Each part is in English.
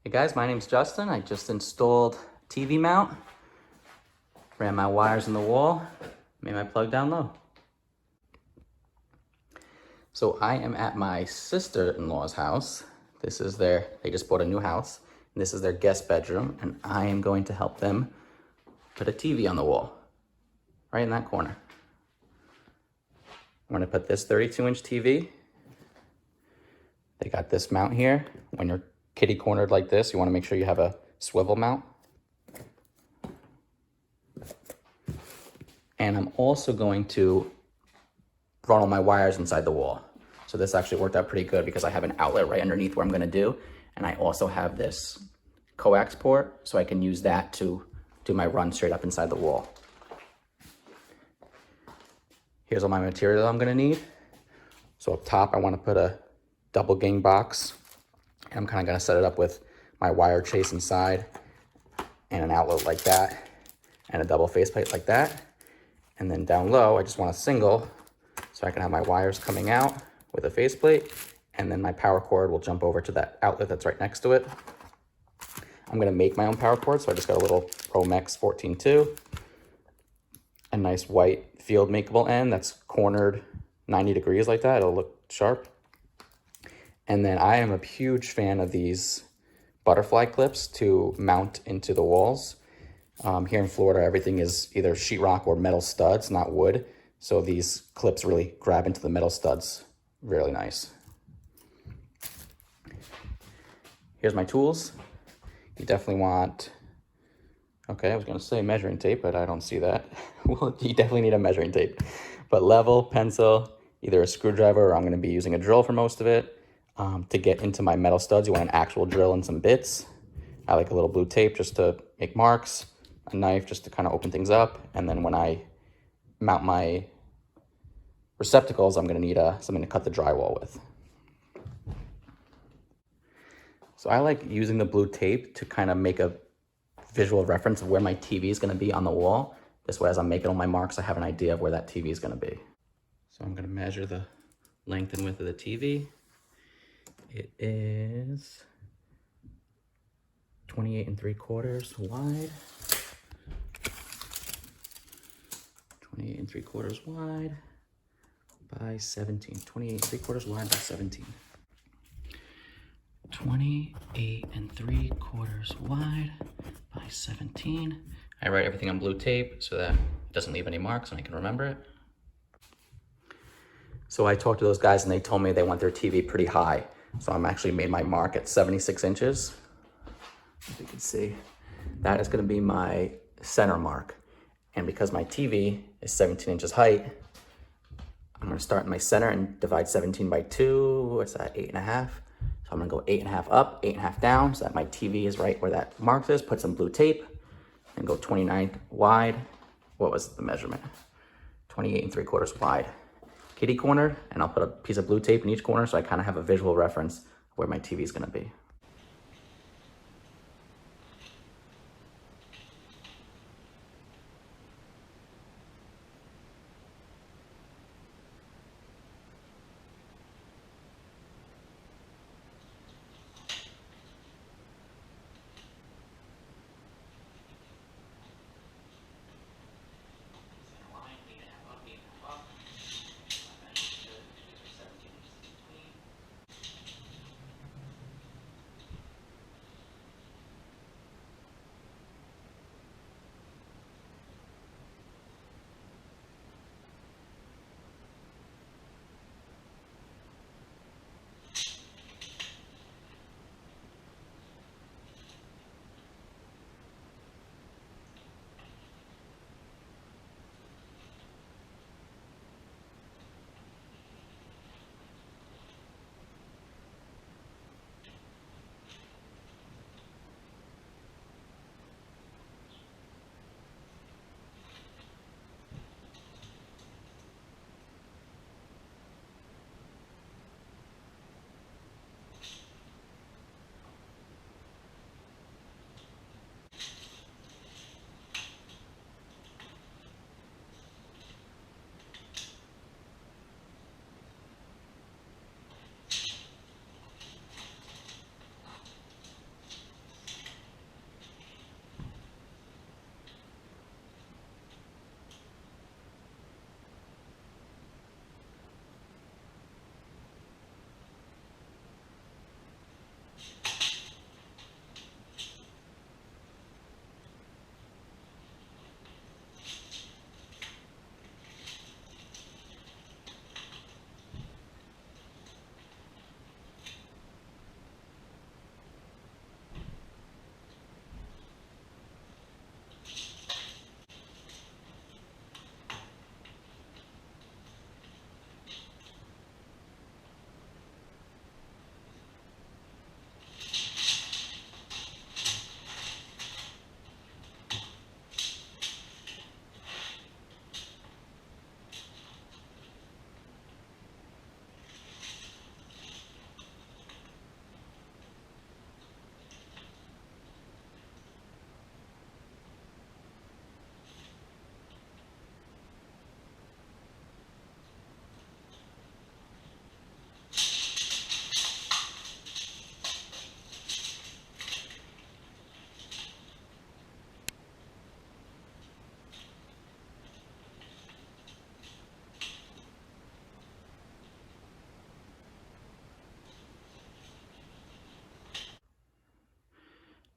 Hey guys, my name's Justin. I just installed TV mount, ran my wires in the wall, made my plug down low. So I am at my sister-in-law's house. They just bought a new house, and this is their guest bedroom, and I am going to help them put a TV on the wall, right in that corner. I'm gonna put this 32-inch TV. They got this mount here. When you're kitty cornered like this, you wanna make sure you have a swivel mount. And I'm also going to run all my wires inside the wall. So this actually worked out pretty good because I have an outlet right underneath where I'm gonna do. And I also have this coax port, so I can use that to do my run straight up inside the wall. Here's all my material I'm gonna need. So up top, I wanna put a double gang box. And I'm kinda gonna set it up with my wire chase inside and an outlet like that and a double faceplate like that. And then down low, I just want a single so I can have my wires coming out with a faceplate, and then my power cord will jump over to that outlet that's right next to it. I'm gonna make my own power cord, so I just got a little Romex 14-2, a nice white field makeable end that's cornered 90 degrees like that. It'll look sharp. And then I am a huge fan of these butterfly clips to mount into the walls. Here in Florida, everything is either sheetrock or metal studs, not wood. So these clips really grab into the metal studs. Really nice. Here's my tools. You definitely want, okay, I was gonna say measuring tape, but I don't see that. Well, you definitely need a measuring tape. But level, pencil, either a screwdriver, or I'm gonna be using a drill for most of it. To get into my metal studs, you want an actual drill and some bits. I like a little blue tape just to make marks, a knife just to kind of open things up. And then when I mount my receptacles, I'm gonna need something to cut the drywall with. So I like using the blue tape to kind of make a visual reference of where my TV is gonna be on the wall. This way, as I'm making all my marks, I have an idea of where that TV is gonna be. So I'm gonna measure the length and width of the TV. It is 28 3/4 wide. 28 3/4 wide by 17. 28 3/4 wide by 17. 28 3/4 wide by 17. I write everything on blue tape so that it doesn't leave any marks and I can remember it. So I talked to those guys and they told me they want their TV pretty high. So I'm actually made my mark at 76 inches. As you can see, that is gonna be my center mark. And because my TV is 17 inches height, I'm gonna start in my center and divide 17 by 2. What's that, 8.5? So I'm gonna go 8.5 up, 8.5 down, so that my TV is right where that mark is. Put some blue tape and go 29 wide. What was the measurement? 28 3/4 wide. Kitty corner, and I'll put a piece of blue tape in each corner so I kind of have a visual reference of where my TV is gonna be.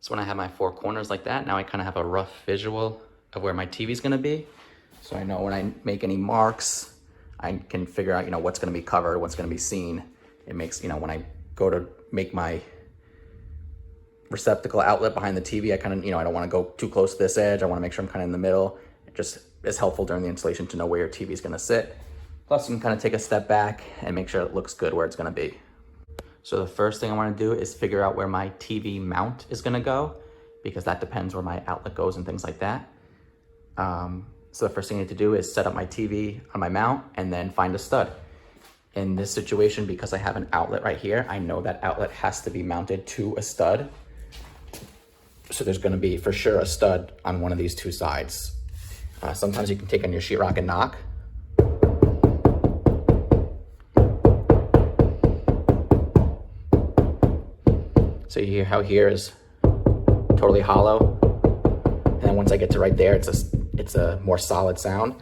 So when I have my four corners like that, now I kind of have a rough visual of where my TV is going to be. So I know when I make any marks, I can figure out, what's going to be covered, what's going to be seen. It makes, when I go to make my receptacle outlet behind the TV, I kind of, I don't want to go too close to this edge. I want to make sure I'm kind of in the middle. It just is helpful during the installation to know where your TV is going to sit. Plus, you can kind of take a step back and make sure it looks good where it's going to be. So the first thing I want to do is figure out where my TV mount is going to go, because that depends where my outlet goes and things like that. So the first thing I need to do is set up my TV on my mount and then find a stud. In this situation, because I have an outlet right here, I know that outlet has to be mounted to a stud. So there's going to be for sure a stud on one of these two sides. Sometimes you can take on your sheetrock and knock. So you hear how here is totally hollow, and then once I get to right there, it's a more solid sound.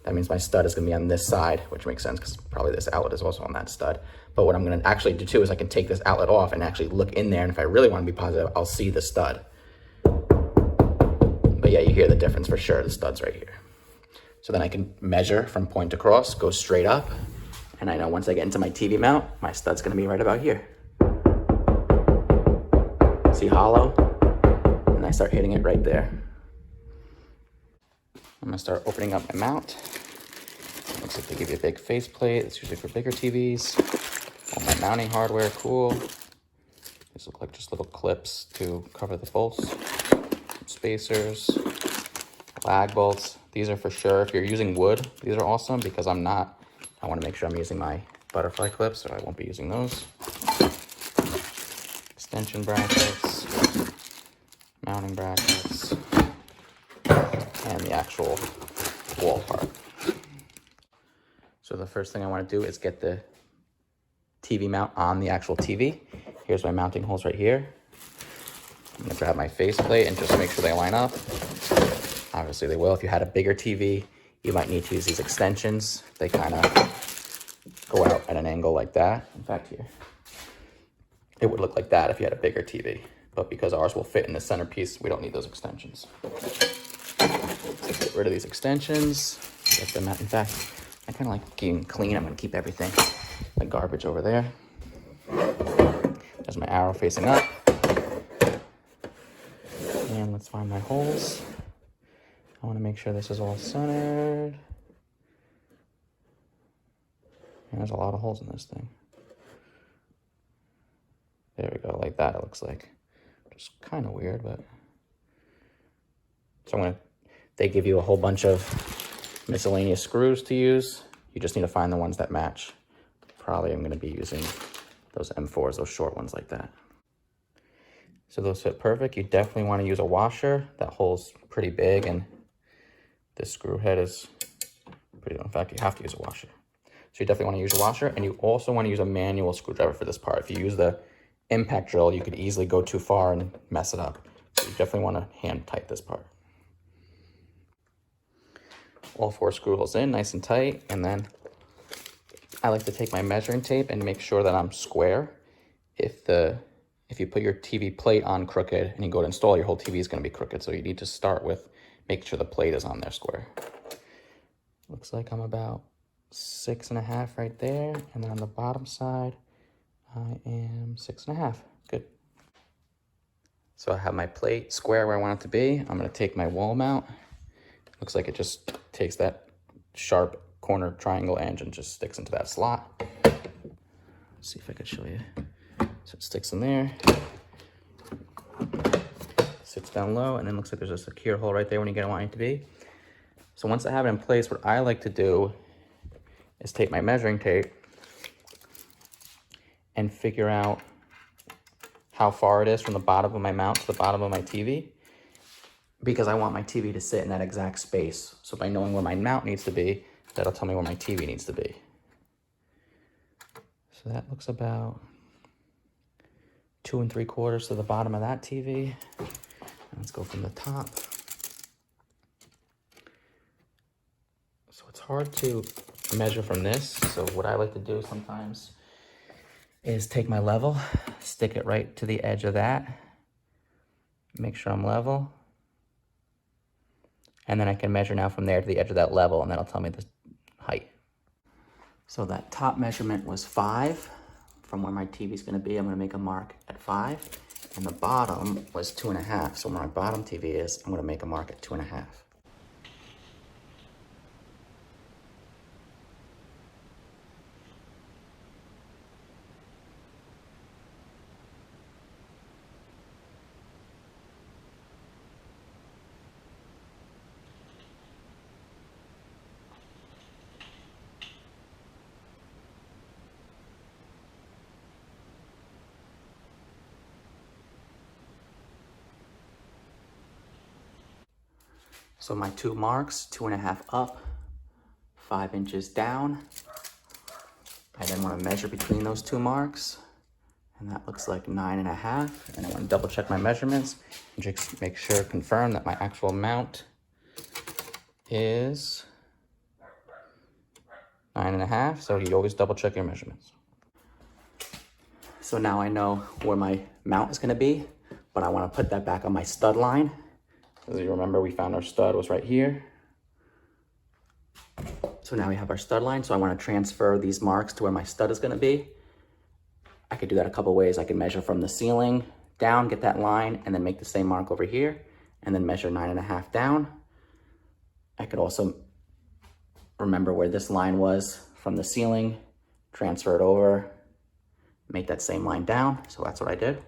That means my stud is going to be on this side, which makes sense because probably this outlet is also on that stud. But what I'm going to actually do too is I can take this outlet off and actually look in there, and if I really want to be positive, I'll see the stud. But yeah, you hear the difference for sure. The stud's right here. So then I can measure from point to cross, go straight up, and I know once I get into my TV mount, my stud's going to be right about here. See hollow? And I start hitting it right there. I'm gonna start opening up my mount. Looks like they give you a big face plate. It's usually for bigger TVs. All my mounting hardware, cool. These look like just little clips to cover the bolts. Some spacers, lag bolts. These are for sure, if you're using wood, these are awesome because I wanna make sure I'm using my butterfly clips, so I won't be using those. Extension brackets, mounting brackets, and the actual wall part. So the first thing I want to do is get the TV mount on the actual TV. Here's my mounting holes right here. I'm going to grab my faceplate and just make sure they line up. Obviously they will. If you had a bigger TV, you might need to use these extensions. They kind of go out at an angle like that. In fact, here, it would look like that if you had a bigger TV. But because ours will fit in the centerpiece, we don't need those extensions. So get rid of these extensions, get them out. In fact, I kind of like keeping clean. I'm going to keep everything, the garbage over there. There's my arrow facing up. And let's find my holes. I want to make sure this is all centered. And there's a lot of holes in this thing. There we go, like that it looks like. Just kind of weird, but. So they give you a whole bunch of miscellaneous screws to use. You just need to find the ones that match. Probably I'm gonna be using those M4s, those short ones like that. So those fit perfect. You definitely want to use a washer. That hole's pretty big and this screw head is pretty, in fact, you have to use a washer. So you definitely want to use a washer, and you also want to use a manual screwdriver for this part. If you use the impact drill, you could easily go too far and mess it up. So you definitely want to hand tight this part. All four screw holes in nice and tight, and then I like to take my measuring tape and make sure that I'm square. If you put your TV plate on crooked and you go to install, your whole TV is going to be crooked. So you need to start with making sure the plate is on there square. Looks like I'm about 6.5 right there, and then on the bottom side I am 6.5. Good. So I have my plate square where I want it to be. I'm going to take my wall mount. Looks like it just takes that sharp corner triangle edge and just sticks into that slot. Let's see if I could show you. So it sticks in there, sits down low, and then looks like there's a secure hole right there when you get it where you want it to be. So once I have it in place, what I like to do is take my measuring tape and figure out how far it is from the bottom of my mount to the bottom of my TV, because I want my TV to sit in that exact space. So by knowing where my mount needs to be, that'll tell me where my TV needs to be. So that looks about 2 3/4 to the bottom of that TV. And let's go from the top. So it's hard to measure from this. So what I like to do sometimes is take my level, stick it right to the edge of that, Make sure I'm level. And then I can measure now from there to the edge of that level, and that'll tell me the height. So that top measurement was 5 from where my TV is going to be. I'm going to make a mark at 5. And the bottom was 2.5. So where my bottom TV is, I'm going to make a mark at 2.5. So my 2 marks, 2.5 up, 5 inches down. I then want to measure between those 2 marks, and that looks like 9.5. And I want to double check my measurements and just make sure, confirm that my actual mount is 9.5. So you always double check your measurements. So now I know where my mount is going to be, but I want to put that back on my stud line. As you remember, we found our stud was right here. So now we have our stud line. So I want to transfer these marks to where my stud is going to be. I could do that a couple ways. I can measure from the ceiling down, get that line, and then make the same mark over here, and then measure 9.5 down. I could also remember where this line was from the ceiling, transfer it over, make that same line down. So that's what I did.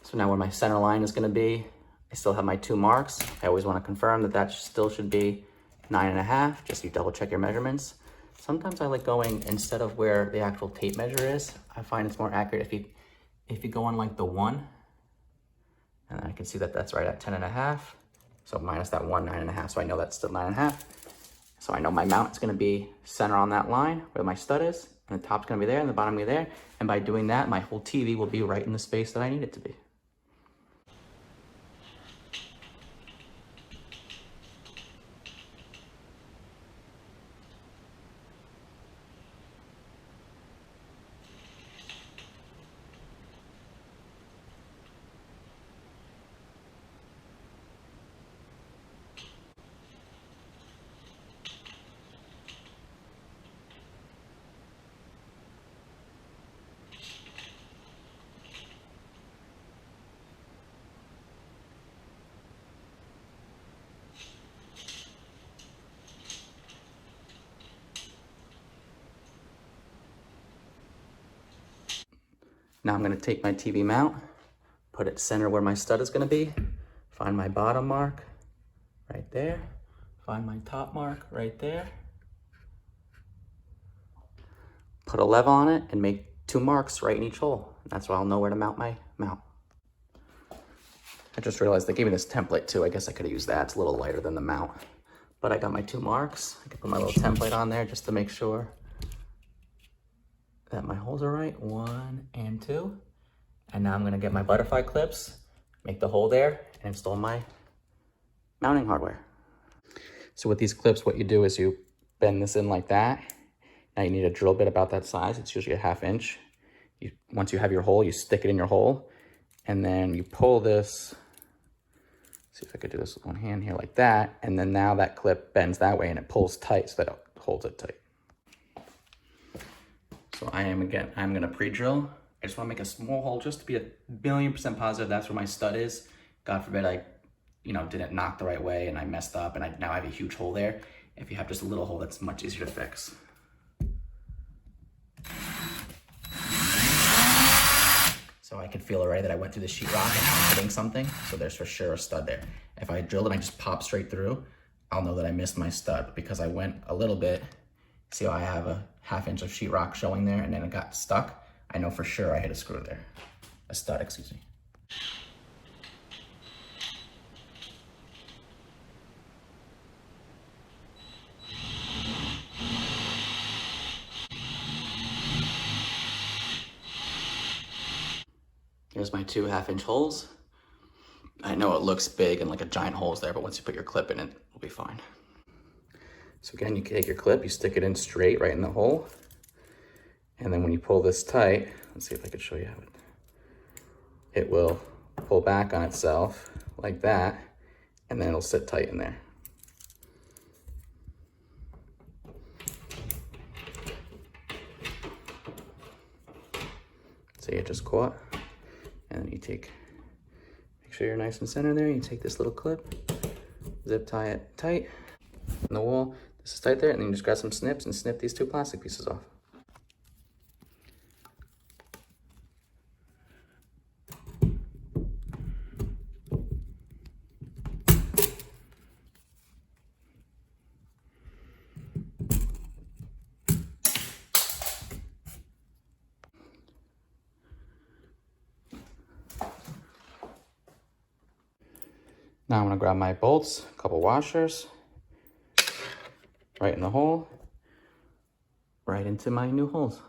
So now where my center line is going to be, I still have my 2 marks. I always want to confirm that that still should be 9.5, just so you double check your measurements. Sometimes I like going, instead of where the actual tape measure is, I find it's more accurate if you go on like the 1, and I can see that that's right at 10.5. So minus that 1, 9.5, so I know that's still 9.5. So I know my mount is going to be center on that line where my stud is, and the top's going to be there, and the bottom will be there. And by doing that, my whole TV will be right in the space that I need it to be. Now I'm going to take my TV mount, put it center where my stud is going to be, find my bottom mark right there, find my top mark right there, put a level on it, and make 2 marks right in each hole. That's why I'll know where to mount my mount. I just realized they gave me this template too. I guess I could have used that. It's a little lighter than the mount. But I got my 2 marks. I can put my little template on there just to make sure that my holes are right, 1 and 2. And now I'm gonna get my butterfly clips, make the hole there, and install my mounting hardware. So with these clips, what you do is you bend this in like that. Now you need a drill bit about that size. It's usually a 1/2 inch. Once you have your hole, you stick it in your hole, and then you pull this. See if I could do this with one hand here like that. And then now that clip bends that way and it pulls tight so that it holds it tight. So I'm gonna pre-drill. I just wanna make a small hole just to be 1,000,000% positive that's where my stud is. God forbid I, didn't knock the right way and I messed up and now I have a huge hole there. If you have just a little hole, that's much easier to fix. So I can feel already that I went through the sheetrock and I'm hitting something. So there's for sure a stud there. If I drilled and I just pop straight through, I'll know that I missed my stud. But because I went a little bit, see how I have a 1/2 inch of sheetrock showing there and then it got stuck? I know for sure I hit a screw there. A stud, excuse me. Here's my 2 1/2 inch holes. I know it looks big and like a giant hole's there, but once you put your clip in it, it'll be fine. So again, you take your clip, you stick it in straight right in the hole. And then when you pull this tight, let's see if I can show you how it. it will pull back on itself like that, and then it'll sit tight in there. See, it just caught. And then you make sure you're nice and center there. You take this little clip, zip tie it tight in the wall. This is tight there, and then you just grab some snips and snip these two plastic pieces off. Now I'm gonna grab my bolts, a couple washers, right in the hole, right into my new holes.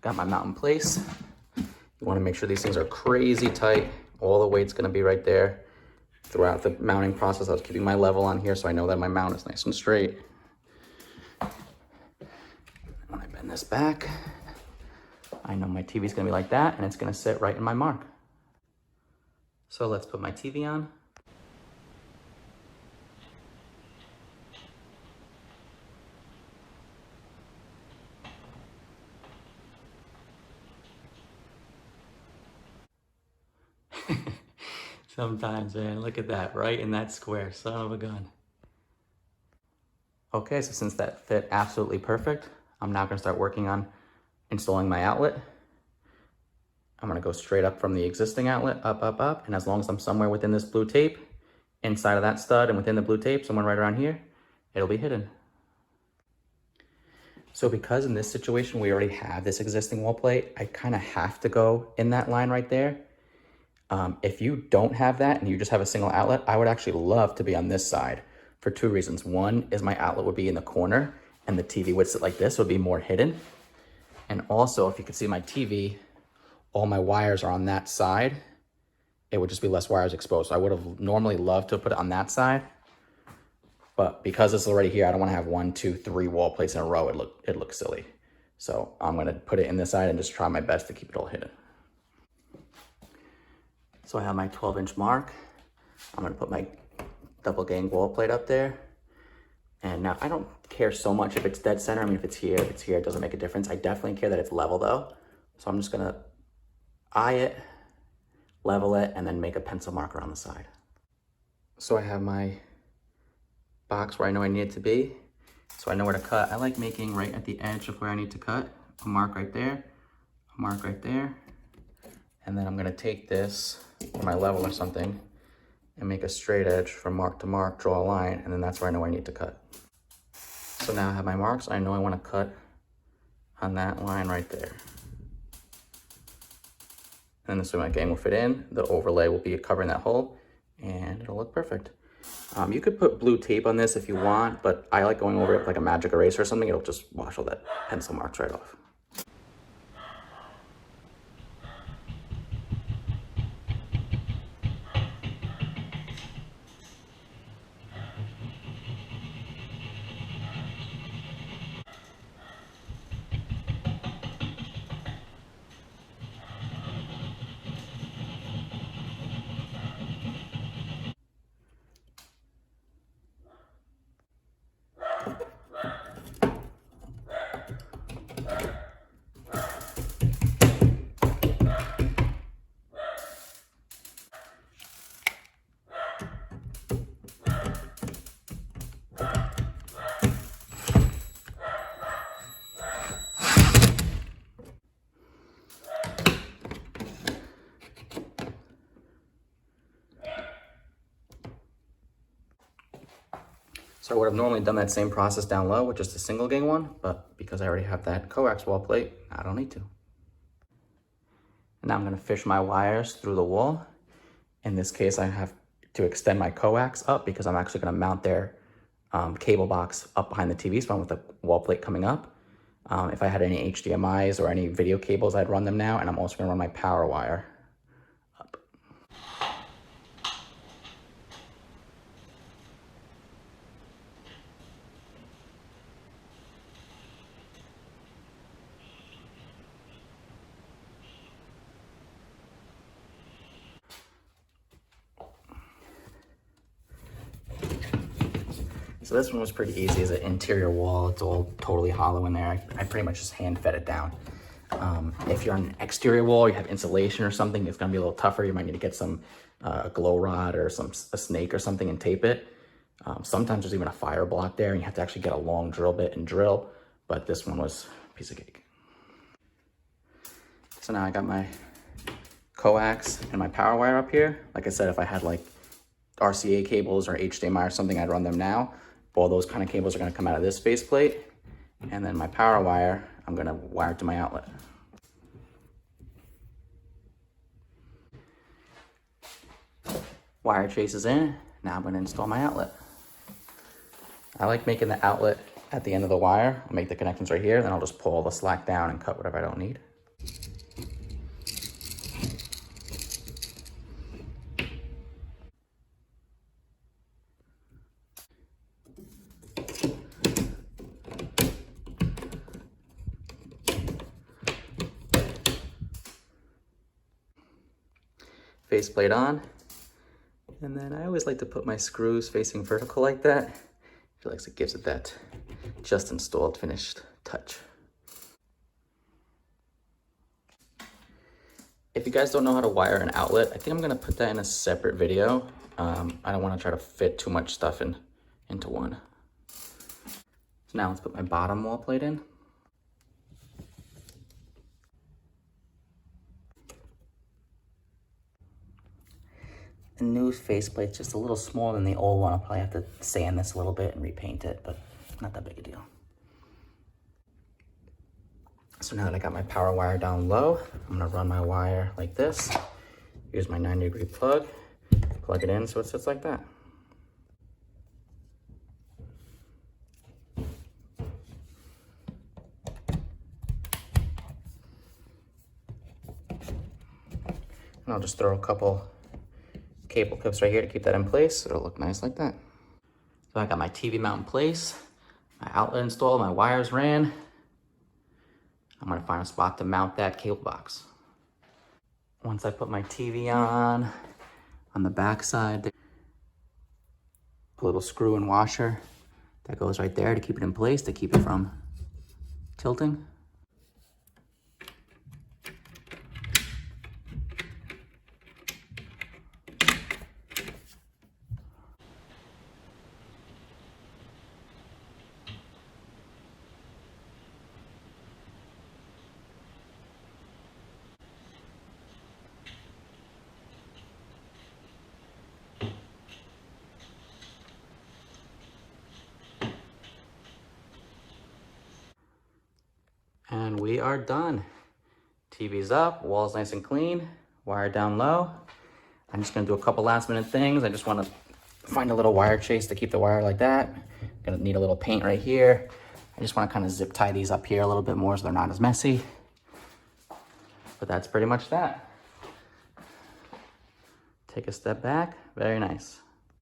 Got my mount in place. You want to make sure these things are crazy tight. All the weight's going to be right there. Throughout the mounting process, I was keeping my level on here so I know that my mount is nice and straight. When I bend this back, I know my TV is going to be like that, and it's going to sit right in my mark. So let's put my TV on. Sometimes, man, look at that, right in that square, son of a gun. Okay, so since that fit absolutely perfect, I'm now gonna start working on installing my outlet. I'm gonna go straight up from the existing outlet, up, up, up, and as long as I'm somewhere within this blue tape, inside of that stud and within the blue tape, somewhere right around here, it'll be hidden. So because in this situation, we already have this existing wall plate, I kind of have to go in that line right there. If you don't have that and you just have a single outlet, I would actually love to be on this side for two reasons. One is my outlet would be in the corner and the TV would sit like this, so it would be more hidden. And also, if you could see my TV, all my wires are on that side. It would just be less wires exposed. So I would have normally loved to put it on that side, but because it's already here, I don't want to have 1, 2, 3 wall plates in a row. It looks silly. So I'm going to put it in this side and just try my best to keep it all hidden. So I have my 12-inch mark. I'm gonna put my double gang wall plate up there. And now I don't care so much if it's dead center. I mean, if it's here, it doesn't make a difference. I definitely care that it's level though. So I'm just gonna eye it, level it, and then make a pencil mark around the side. So I have my box where I know I need it to be. So I know where to cut. I like making right at the edge of where I need to cut, a mark right there, a mark right there. And then I'm gonna take this, or my level or something, and make a straight edge from mark to mark, draw a line, and then that's where I know I need to cut. So now I have my marks, I know I wanna cut on that line right there. And this way my gang will fit in, the overlay will be covering that hole, and it'll look perfect. You could put blue tape on this if you want, but I like going over it with like a magic eraser or something. It'll just wash all that pencil marks right off. So I would have normally done that same process down low with just a single gang one, but because I already have that coax wall plate, I don't need to. And now I'm gonna fish my wires through the wall. In this case, I have to extend my coax up because I'm actually gonna mount there cable box up behind the TV, so I'm with the wall plate coming up. If I had any HDMIs or any video cables, I'd run them now, and I'm also gonna run my power wire up. So this one was pretty easy. It's an interior wall. It's all totally hollow in there. I pretty much just hand fed it down. If you're on an exterior wall, you have insulation or something, it's gonna be a little tougher. You might need to get some glow rod or a snake or something and tape it. Sometimes there's even a fire block there and you have to actually get a long drill bit and drill, but this one was a piece of cake. So now I got my coax and my power wire up here. Like I said, if I had like RCA cables or HDMI or something, I'd run them now. All those kind of cables are gonna come out of this faceplate. And then my power wire, I'm gonna wire to my outlet. Wire chase is in. Now I'm gonna install my outlet. I like making the outlet at the end of the wire. I'll make the connections right here, then I'll just pull all the slack down and cut whatever I don't need. Faceplate on. And then I always like to put my screws facing vertical like that. I feel like it gives it that just installed finished touch. If you guys don't know how to wire an outlet, I think I'm gonna put that in a separate video. I don't wanna try to fit too much stuff into one. So now let's put my bottom wall plate in. The new faceplate's just a little smaller than the old one. I'll probably have to sand this a little bit and repaint it, but not that big a deal. So now that I got my power wire down low, I'm gonna run my wire like this. Use my 90-degree plug, plug it in so it sits like that. And I'll just throw a couple cable clips right here to keep that in place. It'll look nice like that. So I got my TV mount in place, my outlet installed, my wires ran. I'm gonna find a spot to mount that cable box. Once I put my TV on the back side, a little screw and washer that goes right there to keep it in place, to keep it from tilting. And we are done. TV's up, wall's nice and clean, wire down low. I'm just gonna do a couple last minute things. I just wanna find a little wire chase to keep the wire like that. Gonna need a little paint right here. I just wanna kind of zip tie these up here a little bit more so they're not as messy. But that's pretty much that. Take a step back, very nice.